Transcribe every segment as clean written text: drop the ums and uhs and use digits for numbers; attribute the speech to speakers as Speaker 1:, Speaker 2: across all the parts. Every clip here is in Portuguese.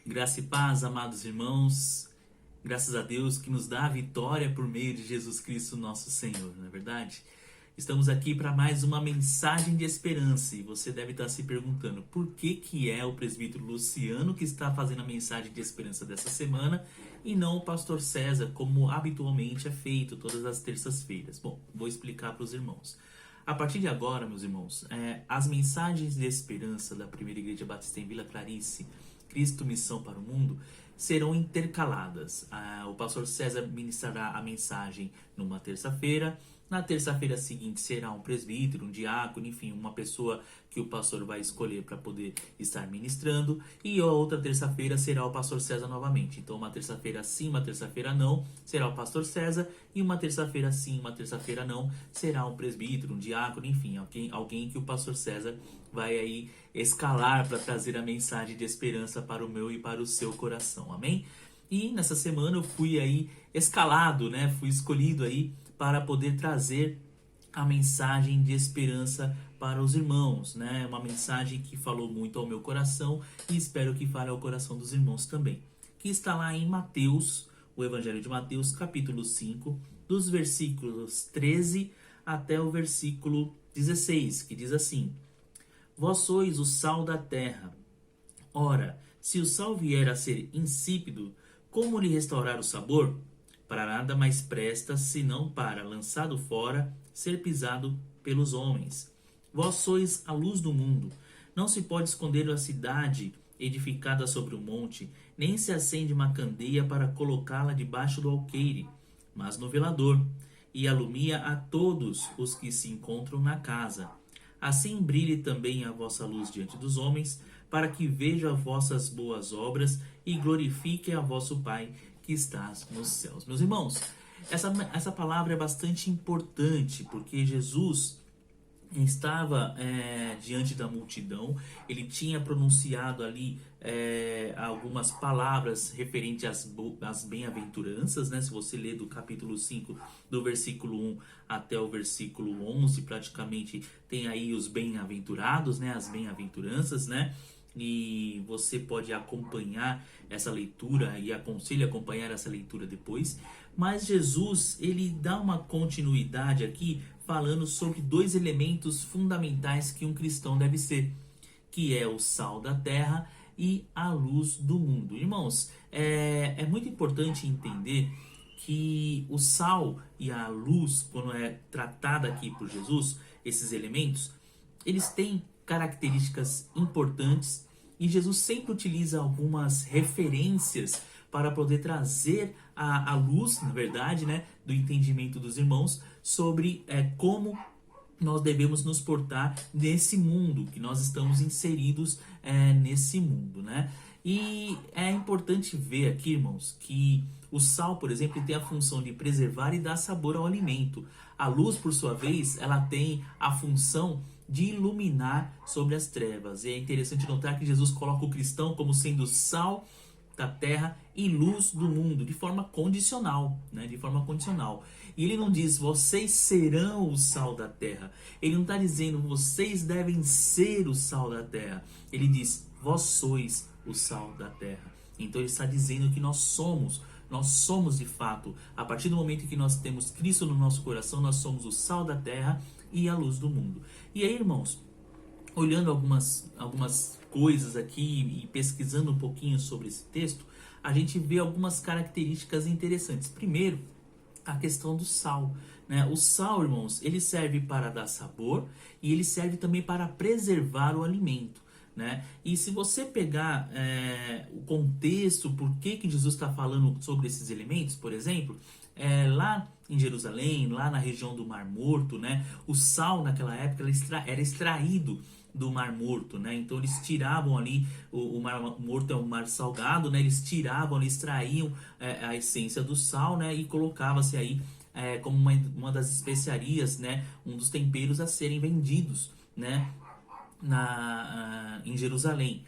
Speaker 1: Graça e paz, amados irmãos. Graças a Deus que nos dá a vitória por meio de Jesus Cristo, nosso Senhor, não é verdade? Estamos aqui para mais uma mensagem de esperança e você deve estar se perguntando por que é o presbítero Luciano que está fazendo a mensagem de esperança dessa semana e não o pastor César, como habitualmente é feito todas as terças-feiras. Bom, vou explicar para os irmãos. A partir de agora, meus irmãos, as mensagens de esperança da Primeira Igreja Batista em Vila Clarice, Cristo Missão para o Mundo, serão intercaladas. O pastor César ministrará a mensagem numa terça-feira. Na terça-feira seguinte será um presbítero, um diácono, enfim, uma pessoa que o pastor vai escolher para poder estar ministrando. E a outra terça-feira será o pastor César novamente. Então, uma terça-feira sim, uma terça-feira não, será o pastor César. E uma terça-feira sim, uma terça-feira não, será um presbítero, um diácono, enfim, alguém que o pastor César vai aí escalar para trazer a mensagem de esperança para o meu e para o seu coração. Amém? E nessa semana eu fui aí escalado, né? Fui escolhido aí para poder trazer a mensagem de esperança para os irmãos, né? Uma mensagem que falou muito ao meu coração e espero que fale ao coração dos irmãos também. Que está lá em Mateus, o Evangelho de Mateus, capítulo 5, dos versículos 13 até o versículo 16, que diz assim: Vós sois o sal da terra. Ora, se o sal vier a ser insípido, como lhe restaurar o sabor? Para nada mais presta, senão para, lançado fora, ser pisado pelos homens. Vós sois a luz do mundo. Não se pode esconder a cidade edificada sobre o monte, nem se acende uma candeia para colocá-la debaixo do alqueire, mas no velador, e alumia a todos os que se encontram na casa. Assim brilhe também a vossa luz diante dos homens, para que vejam as vossas boas obras e glorifiquem a vosso Pai que estás nos céus. Meus irmãos, essa palavra é bastante importante, porque Jesus estava diante da multidão, ele tinha pronunciado ali algumas palavras referentes às bem-aventuranças, né? Se você ler do capítulo 5, do versículo 1 até o versículo 11, praticamente tem aí os bem-aventurados, né? As bem-aventuranças, né? E você pode acompanhar essa leitura e aconselho a acompanhar essa leitura depois. Mas Jesus, ele dá uma continuidade aqui falando sobre dois elementos fundamentais que um cristão deve ser, que é o sal da terra e a luz do mundo. Irmãos, é muito importante entender que o sal e a luz, quando é tratada aqui por Jesus, esses elementos, eles têm características importantes e Jesus sempre utiliza algumas referências para poder trazer a luz, na verdade, né, do entendimento dos irmãos sobre como nós devemos nos portar nesse mundo, que nós estamos inseridos nesse mundo, né? E é importante ver aqui, irmãos, que o sal, por exemplo, tem a função de preservar e dar sabor ao alimento. A luz, por sua vez, ela tem a função de iluminar sobre as trevas. E é interessante notar que Jesus coloca o cristão como sendo sal da terra e luz do mundo, de forma condicional, né? De forma condicional. E ele não diz, vocês serão o sal da terra. Ele não está dizendo, vocês devem ser o sal da terra. Ele diz, vós sois o sal da terra. Então ele está dizendo que nós somos de fato, a partir do momento que nós temos Cristo no nosso coração, nós somos o sal da terra e a luz do mundo. E aí, irmãos, olhando algumas coisas aqui e pesquisando um pouquinho sobre esse texto, a gente vê algumas características interessantes. Primeiro, a questão do sal, né? O sal, irmãos, ele serve para dar sabor e ele serve também para preservar o alimento, né? E se você pegar o contexto, por que Jesus está falando sobre esses elementos, por exemplo, lá em Jerusalém, lá na região do Mar Morto, né? O sal naquela época era extraído do Mar Morto, né? Então eles tiravam ali, o Mar Morto é um mar salgado, né? Eles tiravam, eles extraíam a essência do sal, né? E colocava-se aí como uma das especiarias, né? Um dos temperos a serem vendidos, né? Em Jerusalém.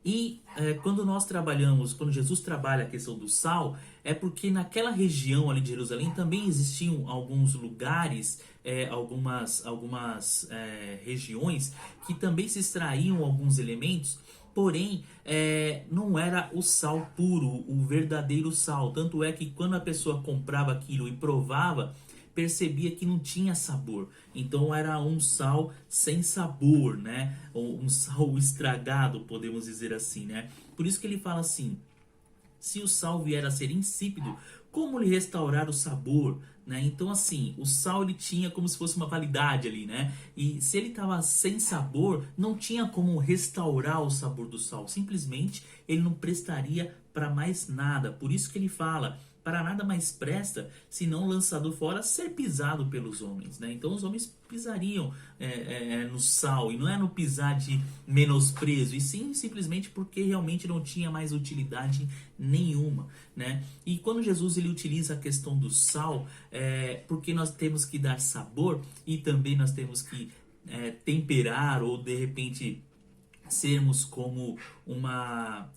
Speaker 1: E quando Jesus trabalha a questão do sal, é porque naquela região ali de Jerusalém também existiam alguns lugares, algumas regiões que também se extraíam alguns elementos Porém, não era o sal puro, o verdadeiro sal. Tanto é que quando a pessoa comprava aquilo e provava, percebia que não tinha sabor. Então era um sal sem sabor, né? Ou um sal estragado, podemos dizer assim, né? Por isso que ele fala assim: se o sal vier a ser insípido, como lhe restaurar o sabor? Né? Então, assim, o sal ele tinha como se fosse uma validade ali, né? E se ele estava sem sabor, não tinha como restaurar o sabor do sal. Simplesmente ele não prestaria para mais nada. Por isso que ele fala: para nada mais presta, se não lançado fora, ser pisado pelos homens, né? Então os homens pisariam no sal, e não é no pisar de menosprezo, e sim simplesmente porque realmente não tinha mais utilidade nenhuma, né? E quando Jesus ele utiliza a questão do sal, porque nós temos que dar sabor e também nós temos que temperar, ou de repente sermos como uma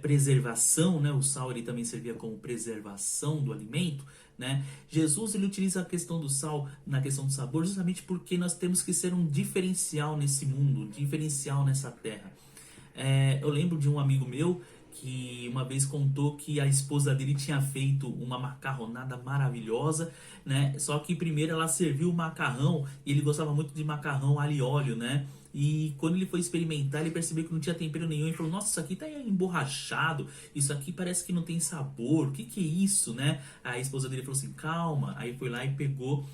Speaker 1: preservação, né? O sal ele também servia como preservação do alimento, né? Jesus ele utiliza a questão do sal na questão do sabor justamente porque nós temos que ser um diferencial nesse mundo, um diferencial nessa terra. Eu lembro de um amigo meu que uma vez contou que a esposa dele tinha feito uma macarronada maravilhosa, né? Só que primeiro ela serviu o macarrão, e ele gostava muito de macarrão alho e óleo, né? E quando ele foi experimentar, ele percebeu que não tinha tempero nenhum e falou: nossa, isso aqui tá emborrachado, isso aqui parece que não tem sabor, o que é isso, né? Aí a esposa dele falou assim: calma. Aí foi lá e pegou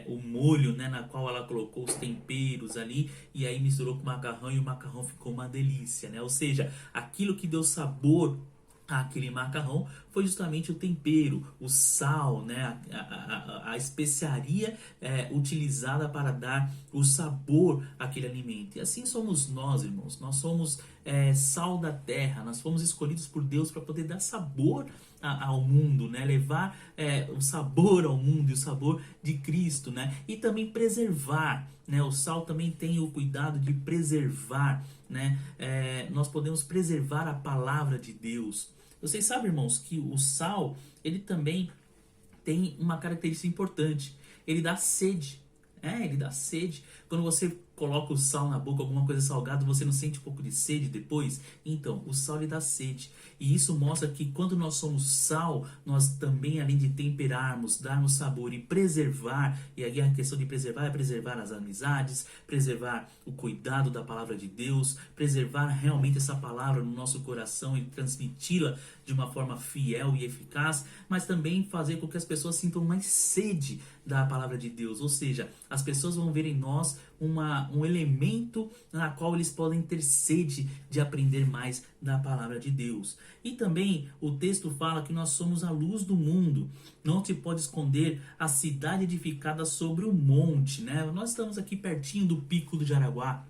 Speaker 1: o molho, né, na qual ela colocou os temperos ali, e aí misturou com o macarrão, e o macarrão ficou uma delícia, né? Ou seja, aquilo que deu sabor àquele macarrão foi justamente o tempero, o sal, né, a especiaria utilizada para dar o sabor àquele alimento. E assim somos nós, irmãos. Nós somos sal da terra. Nós fomos escolhidos por Deus para poder dar sabor ao mundo, né? Levar o sabor ao mundo e o sabor de Cristo, né? E também preservar, né? O sal também tem o cuidado de preservar, né? Nós podemos preservar a palavra de Deus. Vocês sabem, irmãos, que o sal ele também tem uma característica importante: ele dá sede. Ele dá sede. Quando você coloca o sal na boca, alguma coisa salgada, você não sente um pouco de sede depois? Então, o sal lhe dá sede. E isso mostra que quando nós somos sal, nós também, além de temperarmos, darmos sabor e preservar, e aí a questão de preservar é preservar as amizades, preservar o cuidado da palavra de Deus, preservar realmente essa palavra no nosso coração e transmiti-la de uma forma fiel e eficaz, mas também fazer com que as pessoas sintam mais sede da palavra de Deus. Ou seja, as pessoas vão ver em nós um elemento na qual eles podem ter sede de aprender mais da palavra de Deus. E também o texto fala que nós somos a luz do mundo. Não se pode esconder a cidade edificada sobre o monte, né? Nós estamos aqui pertinho do Pico do Jaraguá,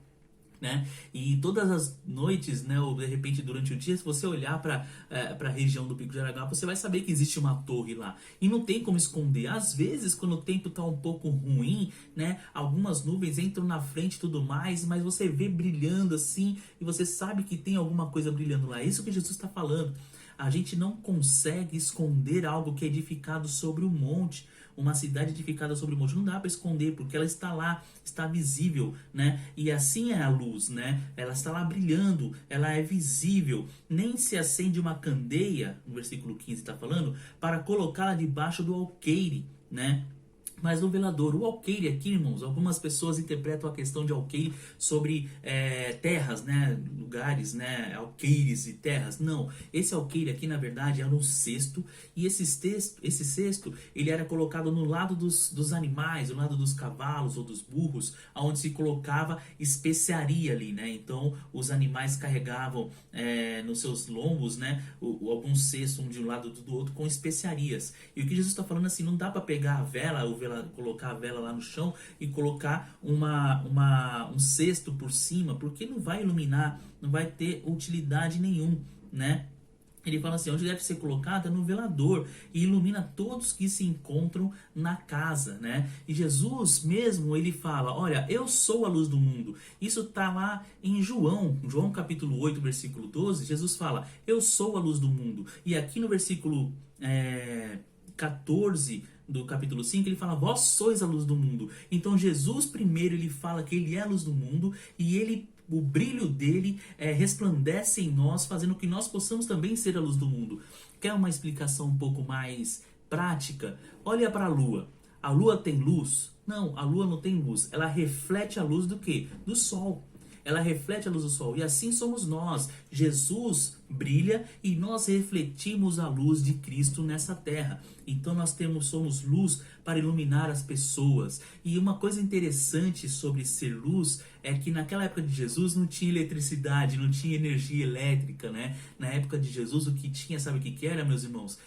Speaker 1: né? E todas as noites, né, ou de repente durante o dia, se você olhar para a região do Pico de Jaraguá, você vai saber que existe uma torre lá, e não tem como esconder. Às vezes, quando o tempo está um pouco ruim, né, algumas nuvens entram na frente e tudo mais, mas você vê brilhando assim, e você sabe que tem alguma coisa brilhando lá. É isso que Jesus está falando. A gente não consegue esconder algo que é edificado sobre o monte. Uma cidade edificada sobre o monte não dá para esconder, porque ela está lá, está visível, né? E assim é a luz, né? Ela está lá brilhando, ela é visível. Nem se acende uma candeia, no versículo 15 está falando, para colocá-la debaixo do alqueire, né? Mas no velador. O alqueire aqui, irmãos, algumas pessoas interpretam a questão de alqueire sobre terras, né? Lugares, né? Alqueires e terras. Não. Esse alqueire aqui, na verdade, era um cesto. E esse cesto, ele era colocado no lado dos animais, no lado dos cavalos ou dos burros, onde se colocava especiaria ali, né? Então, os animais carregavam nos seus lombos, né? Algum cesto, um de um lado do outro, com especiarias. E o que Jesus está falando assim, não dá para pegar a vela, colocar a vela lá no chão e colocar um cesto por cima, porque não vai iluminar, não vai ter utilidade nenhum, né? Ele fala assim, onde deve ser colocada? No velador, e ilumina todos que se encontram na casa, né? E Jesus mesmo, ele fala, olha, eu sou a luz do mundo. Isso está lá em João capítulo 8, versículo 12, Jesus fala, eu sou a luz do mundo. E aqui no versículo 14 do capítulo 5, ele fala, vós sois a luz do mundo. Então Jesus primeiro ele fala que ele é a luz do mundo, e ele o brilho dele resplandece em nós, fazendo que nós possamos também ser a luz do mundo. Quer uma explicação um pouco mais prática? Olha para a lua. A lua tem luz? Não, a lua não tem luz. Ela reflete a luz do quê? Do sol. Ela reflete a luz do sol. E assim somos nós. Jesus brilha e nós refletimos a luz de Cristo nessa terra. Então nós somos luz para iluminar as pessoas. E uma coisa interessante sobre ser luz é que naquela época de Jesus não tinha eletricidade, não tinha energia elétrica, né? Na época de Jesus o que tinha, sabe o que era, meus irmãos?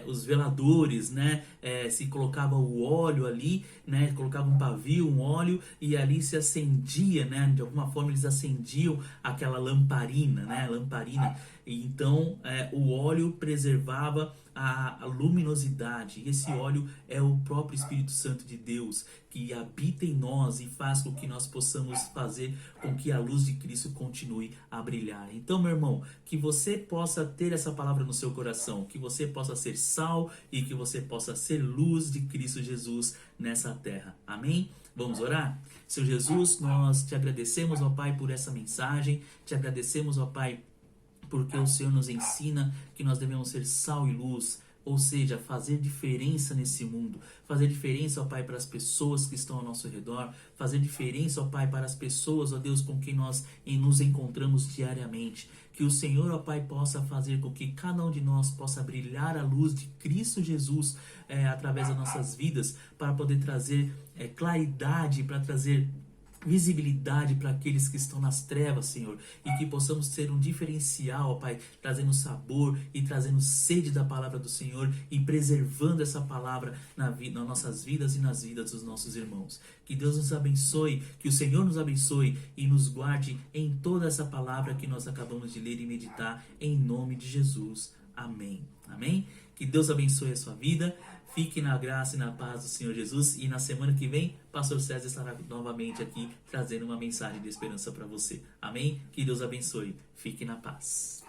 Speaker 1: Os veladores, né? Se colocava o óleo ali, né? Colocava um pavio, um óleo e ali se acendia, né? De alguma forma eles acendiam aquela lamparina, né? Lamparina. E então o óleo preservava a luminosidade. E esse óleo é o próprio Espírito Santo de Deus que habita em nós e faz com que nós possamos fazer com que a luz de Cristo continue a brilhar. Então, meu irmão, que você possa ter essa palavra no seu coração, que você possa ser sal e que você possa ser luz de Cristo Jesus nessa terra. Amém? Vamos orar? Senhor Jesus, nós te agradecemos, ó Pai, por essa mensagem. Te agradecemos, ó Pai, porque o Senhor nos ensina que nós devemos ser sal e luz, ou seja, fazer diferença nesse mundo, fazer diferença, ó Pai, para as pessoas que estão ao nosso redor, fazer diferença, ó Pai, para as pessoas, ó Deus, com quem nós nos encontramos diariamente. Que o Senhor, ó Pai, possa fazer com que cada um de nós possa brilhar a luz de Cristo Jesus através das nossas vidas, para poder trazer claridade, para trazer visibilidade para aqueles que estão nas trevas, Senhor, e que possamos ser um diferencial, ó Pai, trazendo sabor e trazendo sede da palavra do Senhor e preservando essa palavra nas nossas vidas e nas vidas dos nossos irmãos. Que Deus nos abençoe, que o Senhor nos abençoe e nos guarde em toda essa palavra que nós acabamos de ler e meditar, em nome de Jesus. Amém. Amém? Que Deus abençoe a sua vida. Fique na graça e na paz do Senhor Jesus. E na semana que vem, Pastor César estará novamente aqui trazendo uma mensagem de esperança para você. Amém? Que Deus abençoe. Fique na paz.